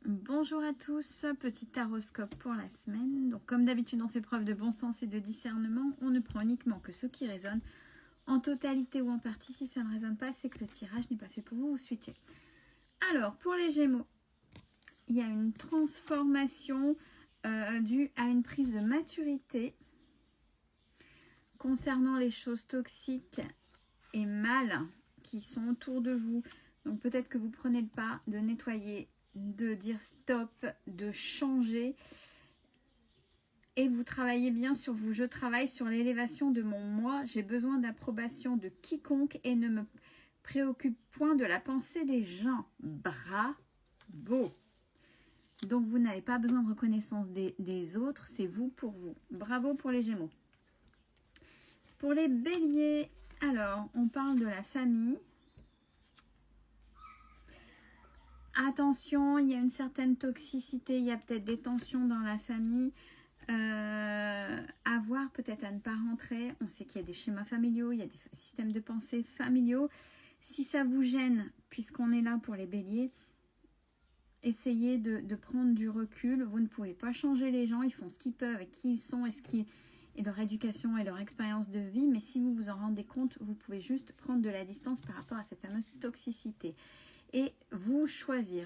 Bonjour à tous, petit taroscope pour la semaine. Donc comme d'habitude on fait preuve de bon sens et de discernement, on ne prend uniquement que ce qui résonne en totalité ou en partie. Si ça ne résonne pas, c'est que le tirage n'est pas fait pour vous, vous switchez. Alors pour les Gémeaux, il y a une transformation due à une prise de maturité concernant les choses toxiques et mal qui sont autour de vous. Donc peut-être que vous prenez le pas de nettoyer, de dire stop, de changer. Et vous travaillez bien sur vous. Je travaille sur l'élévation de mon moi. J'ai besoin d'approbation de quiconque et ne me préoccupe point de la pensée des gens. Bravo! Donc vous n'avez pas besoin de reconnaissance des autres, c'est vous pour vous. Bravo pour les Gémeaux. Pour les Béliers, alors on parle de la famille. Attention, il y a une certaine toxicité, il y a peut-être des tensions dans la famille. À voir, peut-être à ne pas rentrer. On sait qu'il y a des schémas familiaux, il y a des systèmes de pensée familiaux. Si ça vous gêne, puisqu'on est là pour les Béliers, essayez de prendre du recul. Vous ne pouvez pas changer les gens, ils font ce qu'ils peuvent avec qui ils sont et leur éducation et leur expérience de vie. Mais si vous vous en rendez compte, vous pouvez juste prendre de la distance par rapport à cette fameuse toxicité. Et vous choisir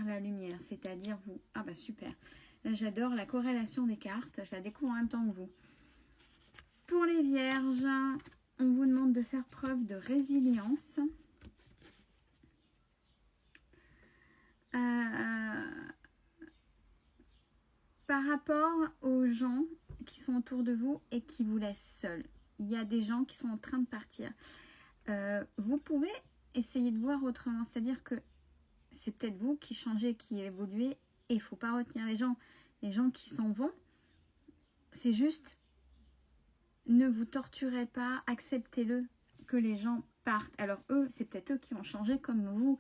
la lumière, c'est-à-dire vous... Ah bah super, là j'adore la corrélation des cartes, je la découvre en même temps que vous. Pour les Vierges, on vous demande de faire preuve de résilience. Par rapport aux gens qui sont autour de vous et qui vous laissent seuls. Il y a des gens qui sont en train de partir. Vous pouvez essayer de voir autrement, c'est-à-dire que c'est peut-être vous qui changez, qui évoluez, et il ne faut pas retenir les gens. Les gens qui s'en vont, c'est juste, ne vous torturez pas, acceptez-le, que les gens partent. Alors eux, c'est peut-être eux qui ont changé comme vous,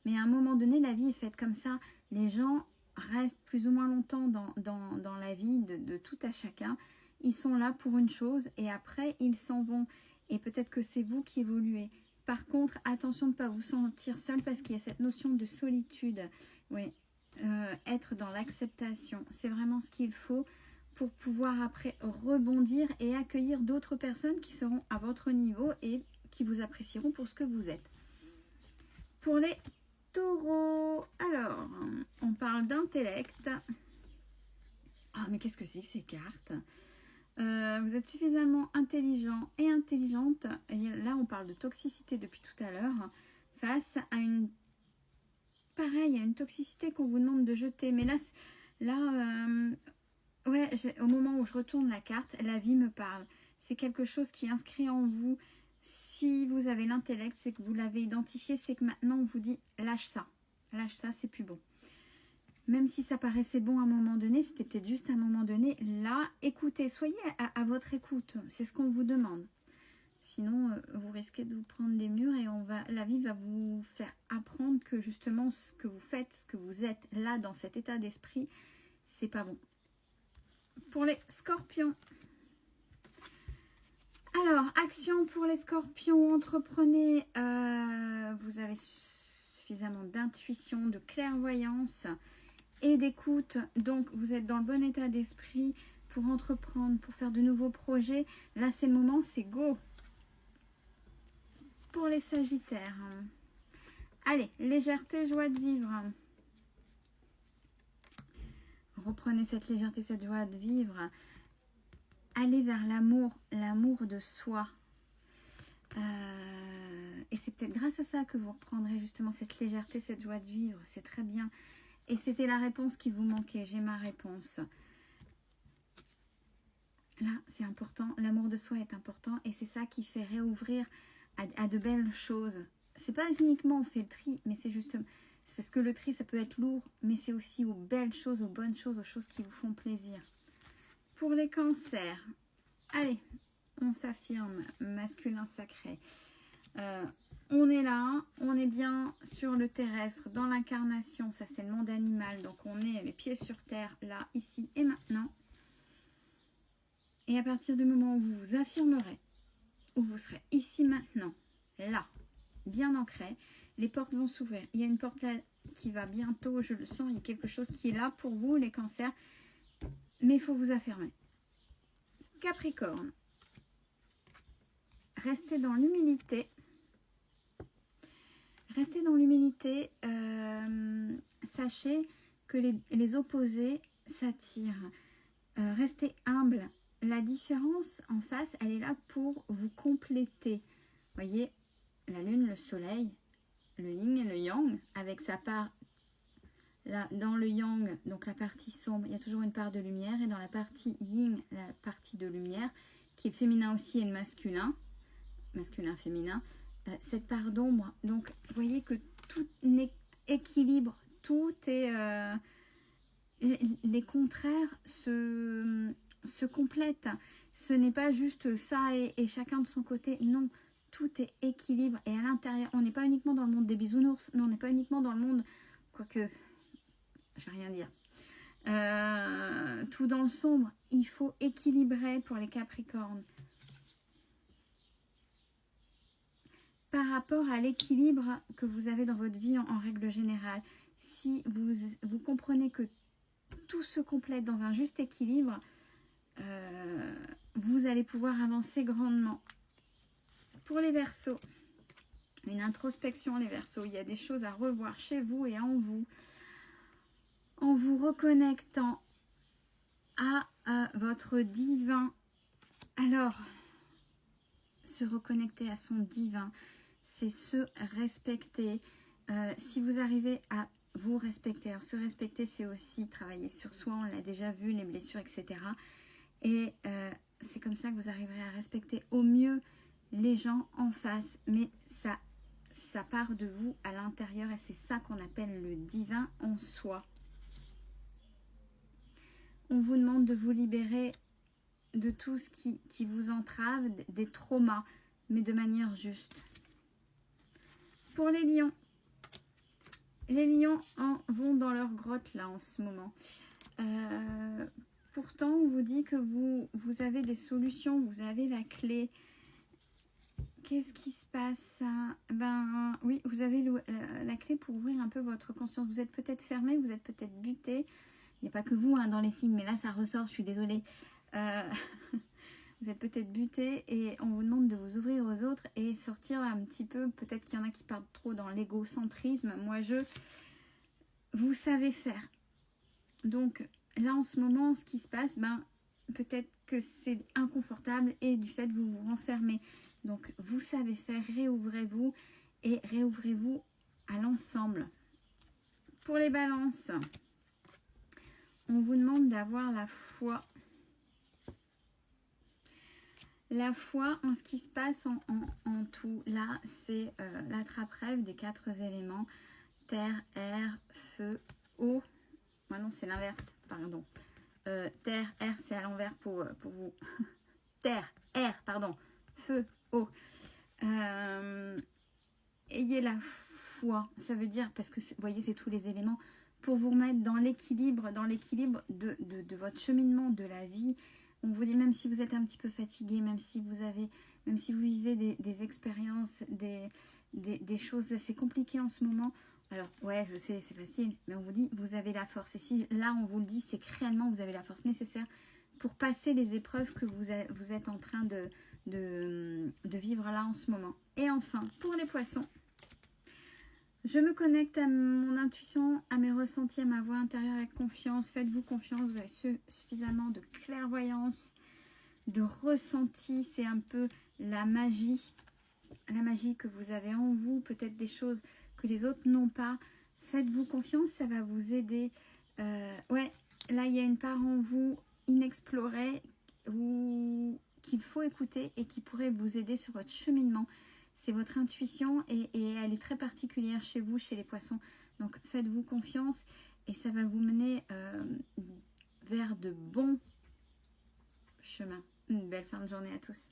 mais à un moment donné, la vie est faite comme ça. Les gens restent plus ou moins longtemps dans la vie de tout à chacun. Ils sont là pour une chose, et après, ils s'en vont. Et peut-être que c'est vous qui évoluez. Par contre, attention de ne pas vous sentir seul parce qu'il y a cette notion de solitude. Oui, être dans l'acceptation, c'est vraiment ce qu'il faut pour pouvoir après rebondir et accueillir d'autres personnes qui seront à votre niveau et qui vous apprécieront pour ce que vous êtes. Pour les Taureaux, alors, on parle d'intellect. Ah, mais qu'est-ce que c'est que ces cartes ? Vous êtes suffisamment intelligent et intelligente, et là on parle de toxicité depuis tout à l'heure, face à une toxicité qu'on vous demande de jeter. Mais ouais, au moment où je retourne la carte, la vie me parle. C'est quelque chose qui est inscrit en vous. Si vous avez l'intellect, c'est que vous l'avez identifié, c'est que maintenant on vous dit lâche ça, c'est plus bon. Même si ça paraissait bon à un moment donné, c'était peut-être juste à un moment donné. Là, écoutez, soyez à votre écoute. C'est ce qu'on vous demande. Sinon, vous risquez de vous prendre des murs et la vie va vous faire apprendre que justement, ce que vous faites, ce que vous êtes là dans cet état d'esprit, c'est pas bon. Pour les Scorpions. Alors, action pour les Scorpions. Entreprenez. Vous avez suffisamment d'intuition, de clairvoyance et d'écoute, donc vous êtes dans le bon état d'esprit pour entreprendre, pour faire de nouveaux projets. Là c'est le moment, c'est go. Pour les Sagittaires, allez, légèreté, joie de vivre. Reprenez cette légèreté, cette joie de vivre. Allez vers l'amour de soi. Et c'est peut-être grâce à ça que vous reprendrez justement cette légèreté, cette joie de vivre. C'est très bien. Et c'était la réponse qui vous manquait. J'ai ma réponse. Là, c'est important. L'amour de soi est important. Et c'est ça qui fait réouvrir à de belles choses. C'est pas uniquement on fait le tri, mais c'est justement... C'est parce que le tri, ça peut être lourd. Mais c'est aussi aux belles choses, aux bonnes choses, aux choses qui vous font plaisir. Pour les cancers. Allez, on s'affirme. Masculin sacré. On est là, on est bien sur le terrestre, dans l'incarnation, ça c'est le monde animal, donc on est les pieds sur terre, là, ici et maintenant. Et à partir du moment où vous vous affirmerez, où vous serez ici, maintenant, là, bien ancré, les portes vont s'ouvrir. Il y a une porte là qui va bientôt, je le sens, il y a quelque chose qui est là pour vous, les cancers, mais il faut vous affirmer. Capricorne, restez dans l'humilité. Restez dans l'humilité, sachez que les opposés s'attirent. Restez humble. La différence en face, elle est là pour vous compléter. Voyez, la lune, le soleil, le yin et le yang, avec sa part, là, dans le yang, donc la partie sombre, il y a toujours une part de lumière, et dans la partie yin, la partie de lumière, qui est féminin aussi et le masculin, masculin-féminin, cette part d'ombre. Donc, vous voyez que tout équilibre, tout est... les contraires se complètent. Ce n'est pas juste ça et chacun de son côté. Non, tout est équilibre. Et à l'intérieur, on n'est pas uniquement dans le monde des bisounours, mais on n'est pas uniquement dans le monde... Quoique, je vais rien dire. Tout dans le sombre. Il faut équilibrer pour les Capricornes. Par rapport à l'équilibre que vous avez dans votre vie en règle générale, si vous comprenez que tout se complète dans un juste équilibre, vous allez pouvoir avancer grandement. Pour les Verseaux, une introspection, les Verseaux, il y a des choses à revoir chez vous et en vous reconnectant à votre divin. Alors, se reconnecter à son divin, c'est se respecter. Si vous arrivez à vous respecter, alors se respecter, c'est aussi travailler sur soi, on l'a déjà vu, les blessures, etc. Et c'est comme ça que vous arriverez à respecter au mieux les gens en face, mais ça part de vous à l'intérieur, et c'est ça qu'on appelle le divin en soi. On vous demande de vous libérer de tout ce qui vous entrave, des traumas, mais de manière juste. Pour les lions vont dans leur grotte là en ce moment. Pourtant, on vous dit que vous avez des solutions, vous avez la clé. Qu'est-ce qui se passe? Ben oui, vous avez la clé pour ouvrir un peu votre conscience. Vous êtes peut-être fermé, vous êtes peut-être buté. Il n'y a pas que vous dans les signes, mais là ça ressort, je suis désolée. Vous êtes peut-être buté et on vous demande de vous ouvrir aux autres et sortir un petit peu. Peut-être qu'il y en a qui partent trop dans l'égocentrisme. Vous savez faire. Donc là en ce moment, ce qui se passe, ben peut-être que c'est inconfortable et du fait vous vous renfermez. Donc vous savez faire, réouvrez-vous et réouvrez-vous à l'ensemble. Pour les balances, on vous demande d'avoir la foi. La foi en ce qui se passe en tout. Là, c'est l'attrape-rêve des 4 éléments. Terre, air, feu, eau. Ah non, c'est l'inverse, pardon. Terre, air, c'est à l'envers pour vous. Terre, air, pardon. Feu, eau. Ayez la foi. Ça veut dire, parce que vous voyez, c'est tous les éléments, pour vous remettre dans l'équilibre de votre cheminement, de la vie. On vous dit, même si vous êtes un petit peu fatigué, même si vous vivez des expériences, des choses assez compliquées en ce moment. Alors, ouais, je sais, c'est facile, mais on vous dit, vous avez la force. Et si là, on vous le dit, c'est que réellement, vous avez la force nécessaire pour passer les épreuves que vous êtes en train de vivre là en ce moment. Et enfin, pour les poissons, je me connecte à mon intuition, à mes ressentis, à ma voix intérieure avec confiance. Faites-vous confiance, vous avez suffisamment de clairvoyance, de ressenti. C'est un peu la magie que vous avez en vous, peut-être des choses que les autres n'ont pas. Faites-vous confiance, ça va vous aider. Ouais, là, il y a une part en vous inexplorée qu'il faut écouter et qui pourrait vous aider sur votre cheminement. C'est votre intuition et elle est très particulière chez vous, chez les poissons. Donc faites-vous confiance et ça va vous mener vers de bons chemins. Une belle fin de journée à tous.